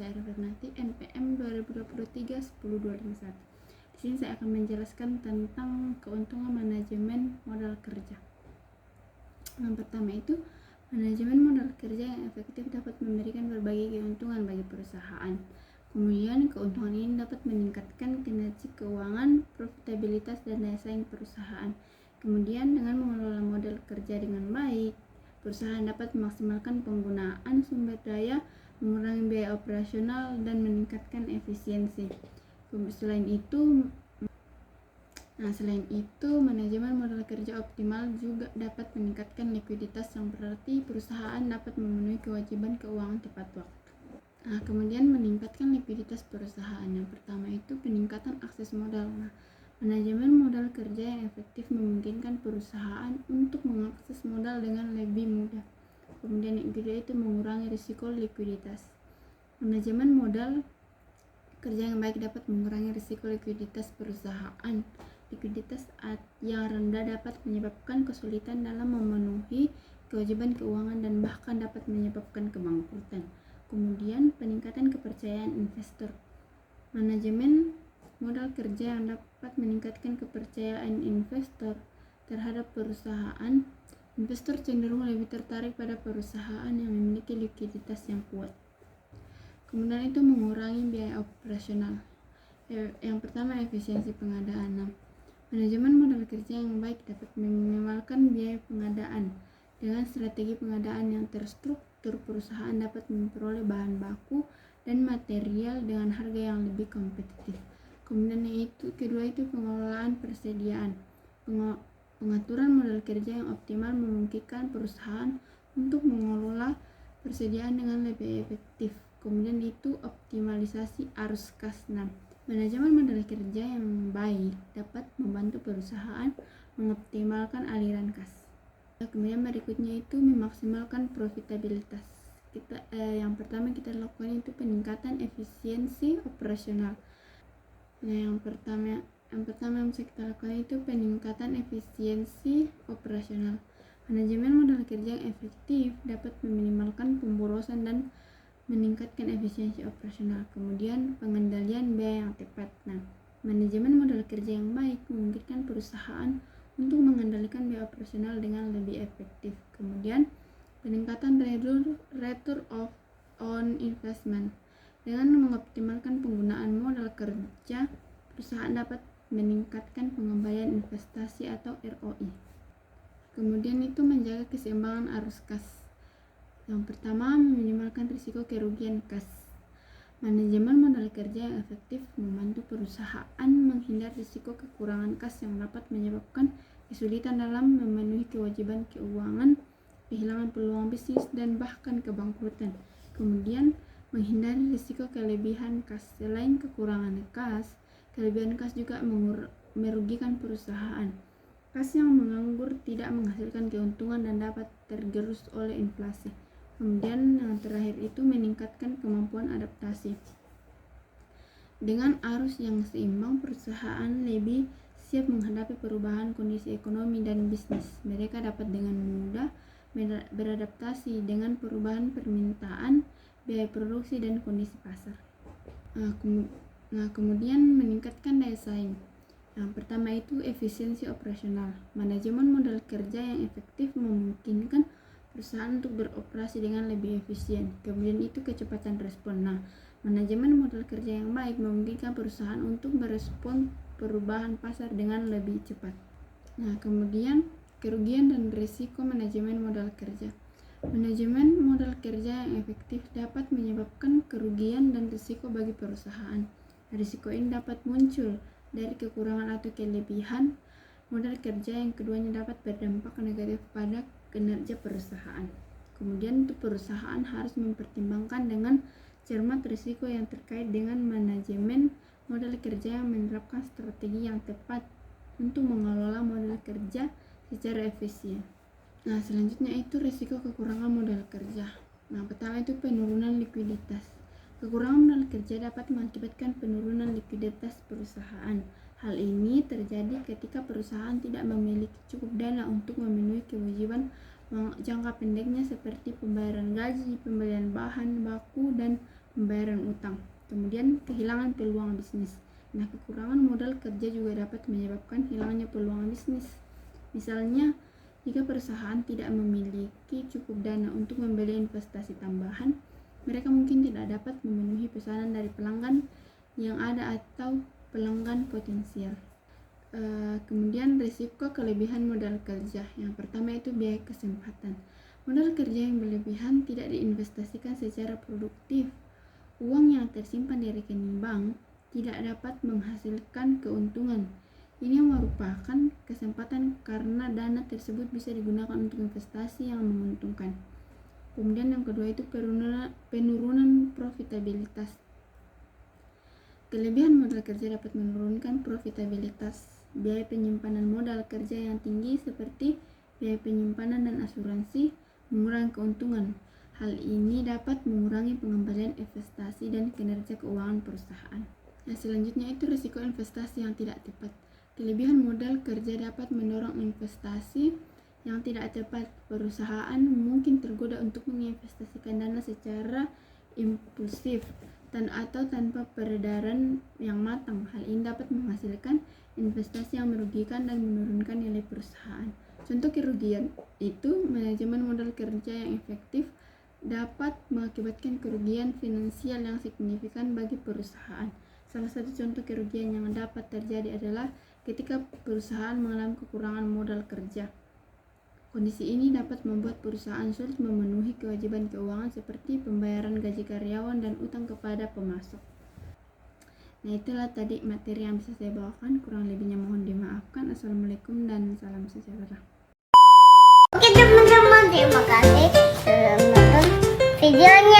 saya Fernati, NPM 2023-10251. Di sini saya akan menjelaskan tentang keuntungan manajemen modal kerja. Yang pertama itu, manajemen modal kerja yang efektif dapat memberikan berbagai keuntungan bagi perusahaan. Kemudian, keuntungan ini dapat meningkatkan kinerja keuangan, profitabilitas, dan daya saing perusahaan. Kemudian, dengan mengelola modal kerja dengan baik, perusahaan dapat memaksimalkan penggunaan sumber daya, mengurangi biaya operasional, dan meningkatkan efisiensi. Selain itu, manajemen modal kerja optimal juga dapat meningkatkan likuiditas, yang berarti perusahaan dapat memenuhi kewajiban keuangan tepat waktu. Kemudian meningkatkan likuiditas perusahaan. Yang pertama itu peningkatan akses modal. Manajemen modal kerja yang efektif memungkinkan perusahaan untuk mengakses modal dengan lebih mudah. Kemudian yang kedua itu mengurangi risiko likuiditas. Manajemen modal kerja yang baik dapat mengurangi risiko likuiditas perusahaan. Likuiditas yang rendah dapat menyebabkan kesulitan dalam memenuhi kewajiban keuangan dan bahkan dapat menyebabkan kebangkrutan. Kemudian peningkatan kepercayaan investor. Manajemen modal kerja yang dapat meningkatkan kepercayaan investor terhadap perusahaan. Investor cenderung lebih tertarik pada perusahaan yang memiliki likuiditas yang kuat. Kemudian itu mengurangi biaya operasional. Yang pertama, efisiensi pengadaan. Manajemen modal kerja yang baik dapat meminimalkan biaya pengadaan. Dengan strategi pengadaan yang terstruktur, perusahaan dapat memperoleh bahan baku dan material dengan harga yang lebih kompetitif. Kemudian kedua itu pengelolaan persediaan. Pengaturan modal kerja yang optimal memungkinkan perusahaan untuk mengelola persediaan dengan lebih efektif. Kemudian itu optimalisasi arus kas. Manajemen modal kerja yang baik dapat membantu perusahaan mengoptimalkan aliran kas. Kemudian berikutnya itu memaksimalkan profitabilitas. Yang pertama kita lakukan itu peningkatan efisiensi operasional. Yang pertama yang bisa kita lakukan itu peningkatan efisiensi operasional. Manajemen modal kerja yang efektif dapat meminimalkan pemborosan dan meningkatkan efisiensi operasional. Kemudian pengendalian biaya yang tepat. Manajemen modal kerja yang baik memungkinkan perusahaan untuk mengendalikan biaya operasional dengan lebih efektif. Kemudian peningkatan return on investment. Dengan mengoptimalkan penggunaan modal kerja, perusahaan dapat meningkatkan pengembalian investasi atau ROI. Kemudian itu menjaga keseimbangan arus kas. Yang pertama, meminimalkan risiko kerugian kas. Manajemen modal kerja yang efektif membantu perusahaan menghindar risiko kekurangan kas yang dapat menyebabkan kesulitan dalam memenuhi kewajiban keuangan, kehilangan peluang bisnis, dan bahkan kebangkrutan. Kemudian, menghindari risiko kelebihan kas. Selain kekurangan kas, kelebihan kas juga merugikan perusahaan. Kas yang menganggur tidak menghasilkan keuntungan dan dapat tergerus oleh inflasi. Kemudian yang terakhir itu meningkatkan kemampuan adaptasi. Dengan arus yang seimbang, perusahaan lebih siap menghadapi perubahan kondisi ekonomi dan bisnis. Mereka dapat dengan mudah beradaptasi dengan perubahan permintaan, biaya produksi, dan kondisi pasar. Kemudian meningkatkan daya saing. Yang pertama itu efisiensi operasional. Manajemen modal kerja yang efektif memungkinkan perusahaan untuk beroperasi dengan lebih efisien. Kemudian itu kecepatan respon. Manajemen modal kerja yang baik memungkinkan perusahaan untuk merespon perubahan pasar dengan lebih cepat. Kemudian kerugian dan risiko manajemen modal kerja. Manajemen modal kerja yang efektif dapat menyebabkan kerugian dan risiko bagi perusahaan. Risiko ini dapat muncul dari kekurangan atau kelebihan modal kerja. Yang keduanya dapat berdampak negatif pada kinerja perusahaan. Kemudian untuk perusahaan harus mempertimbangkan dengan cermat risiko yang terkait dengan manajemen modal kerja yang menerapkan strategi yang tepat untuk mengelola modal kerja secara efisien. Selanjutnya itu risiko kekurangan modal kerja. Pertama itu penurunan likuiditas. Kekurangan modal kerja dapat mengakibatkan penurunan likuiditas perusahaan. Hal ini terjadi ketika perusahaan tidak memiliki cukup dana untuk memenuhi kewajiban jangka pendeknya seperti pembayaran gaji, pembelian bahan baku, dan pembayaran utang. Kemudian kehilangan peluang bisnis. Nah, kekurangan modal kerja juga dapat menyebabkan hilangnya peluang bisnis. Misalnya, jika perusahaan tidak memiliki cukup dana untuk membeli investasi tambahan, mereka mungkin tidak dapat memenuhi pesanan dari pelanggan yang ada atau pelanggan potensial. Kemudian risiko kelebihan modal kerja. Yang pertama itu biaya kesempatan. Modal kerja yang berlebihan tidak diinvestasikan secara produktif. Uang yang tersimpan di rekening bank tidak dapat menghasilkan keuntungan. Ini merupakan kesempatan karena dana tersebut bisa digunakan untuk investasi yang menguntungkan. Kemudian yang kedua itu penurunan profitabilitas. Kelebihan modal kerja dapat menurunkan profitabilitas. Biaya penyimpanan modal kerja yang tinggi seperti biaya penyimpanan dan asuransi mengurangi keuntungan. Hal ini dapat mengurangi pengembalian investasi dan kinerja keuangan perusahaan. Nah, selanjutnya itu risiko investasi yang tidak tepat. Kelebihan modal kerja dapat mendorong investasi yang tidak tepat. Perusahaan mungkin tergoda untuk menginvestasikan dana secara impulsif atau tanpa peredaran yang matang. Hal ini dapat menghasilkan investasi yang merugikan dan menurunkan nilai perusahaan. Contoh kerugian itu manajemen modal kerja yang efektif dapat mengakibatkan kerugian finansial yang signifikan bagi perusahaan. Salah satu contoh kerugian yang dapat terjadi adalah ketika perusahaan mengalami kekurangan modal kerja. Kondisi ini dapat membuat perusahaan sulit memenuhi kewajiban keuangan seperti pembayaran gaji karyawan dan utang kepada pemasok. Nah, itulah tadi materi yang bisa saya bawakan. Kurang lebihnya mohon dimaafkan. Assalamualaikum dan salam sejahtera. Oke teman-teman, terima kasih sudah menonton videonya.